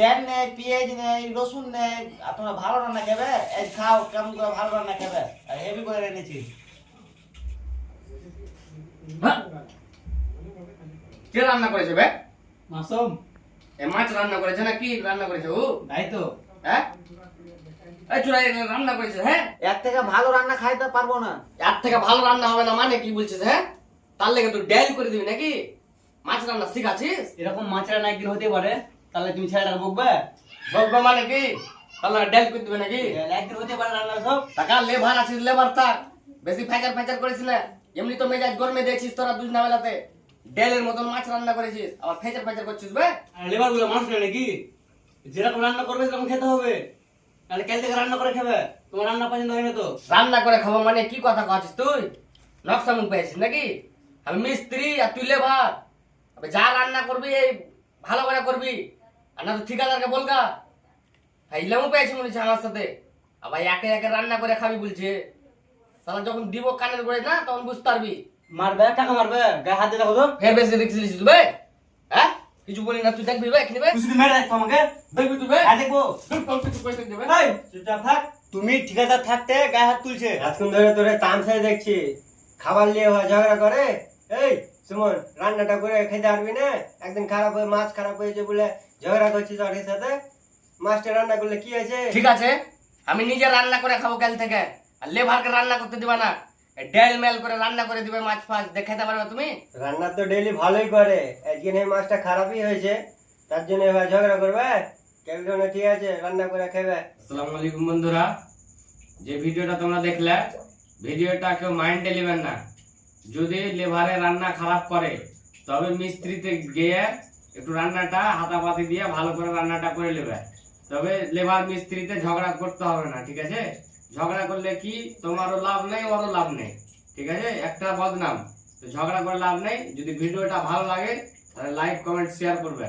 তেল নেই, পেঁয়াজ নেই, রসুন নেই, আর তোমরা ভালো রান্না খাবে, এই খাও কেমন করে ভালো রান্না খাবে, আর হেভি করে এনেছি। হ্যাঁ? কে রান্না করেছে বে? মাসুম এ মাছ রান্না করেছে না কি রান্না করেছে ও? তাই তো। হ্যাঁ? এই চুরাই রান্না করেছে হ্যাঁ? এর থেকে ভালো রান্না খাইতে পারবো না। এর থেকে ভালো রান্না হবে না মানে কি বলছিস হ্যাঁ? তার লেগে তুই ডাইল করে দিবি নাকি? মাছ রান্না শিখাছিস? এরকম মাছ রান্না একদিন হতে পারে, তাহলে তুমি ছেলেটাকে বকবে? বকবে মানে কি? তাহলে ডাইল করে দিবে নাকি? একদিন হতে পারে রান্না সব। টাকা লেবার আছিস লেবার থাক, বেশি ফ্যাচার ফ্যাচার করিস না। এমনি তো মেজাজ গরমে দিয়েছিস তোরা দুই না বেলাতে, ডাইলের মতন মাছ রান্না করেছিস আবার ফ্যাচার ফ্যাচার করছিস বে? আর লেবার গুলো মানুষ নয় নাকি? যেরকম রান্না করবে সেরকম খেতে হবে, তাহলে কাল থেকে রান্না করে খাবে। তোমার রান্না পছন্দ হয় না তো? রান্না করে খাবো মানে কি কথা কছিস তুই? নকশা মুখ পেয়েছিস নাকি? আমি মিস্ত্রি আর তুই লেবার। আবে যা রান্না করবি এই ভালো করে করবি, আর না তো ঠিকাদারকে বলগা। ফাইলামও পেয়েছি মনে হচ্ছে আমার সাথে, আবার একে একে রান্না করে খাবি বলছে। তাহলে যখন দিব কানের করে না তখন বুঝতে পারবি। মারবে, টাকা মারবে, গায়ে হাত দিয়ে দেখো তো। ফের বেশি দেখছিলিস তুই বে? হ্যাঁ কিছু বলি না, তুই দেখবি বে এখানে বে? তুই শুধু মেরে দেখো আমাকে। দেখবি তুই বে? আর দেখবো। তোর কিছু পয়সা দেবে। এই, চুপচাপ থাক। তুমি ঠিকাদার থাকতে গায়ে হাত তুলছে। আজকে ধরে তোরে তামসাই দেখছি, খাবার নিয়ে ঝগড়া করে। এই সুমন, রান্নাটা করে খেতে পারবি না? একদিন খারাপ হয়ে মাছ খারাপ হয়েছে বলে ঝগড়া করছিস ওর সাথে। মাছটা রান্না করলে কি আছে? ঠিক আছে, আমি নিজে রান্না করে খাবো কাল থেকে, আর লেবারকে রান্না করতে দিবা না। ডেল মেল করে রান্না করে দিবে, মাছ ফাছ দেখাতে পারবে তুমি? রান্না তো ডেইলি ভালোই করে, একদিন এই মাছটা খারাপই হয়েছে, তার জন্য এবার ঝগড়া করবে। কেউ না, ঠিক আছে রান্না করে খাবে। আসসালামু আলাইকুম বন্ধুরা, যে ভিডিওটা তোমরা দেখলে, ভিডিওটা কেউ মাইন্ডে নেবেন না। যদি লেবারে রান্না খারাপ করে তবে মিস্ত্রিতে গিয়ে একটু রান্নাটা হাতাপাতি দিয়ে ভালো করে রান্নাটা করে নেবে, তবে লেবার মিস্ত্রিতে ঝগড়া করতে হবে না, ঠিক আছে? ঝগড়া করলে কি তোমারও লাভ নেই ওরও লাভ নেই, ঠিক আছে? একটা বদনাম, তো ঝগড়া করে লাভ নেই। যদি ভিডিওটা ভালো লাগে তাহলে লাইক কমেন্ট শেয়ার করবে।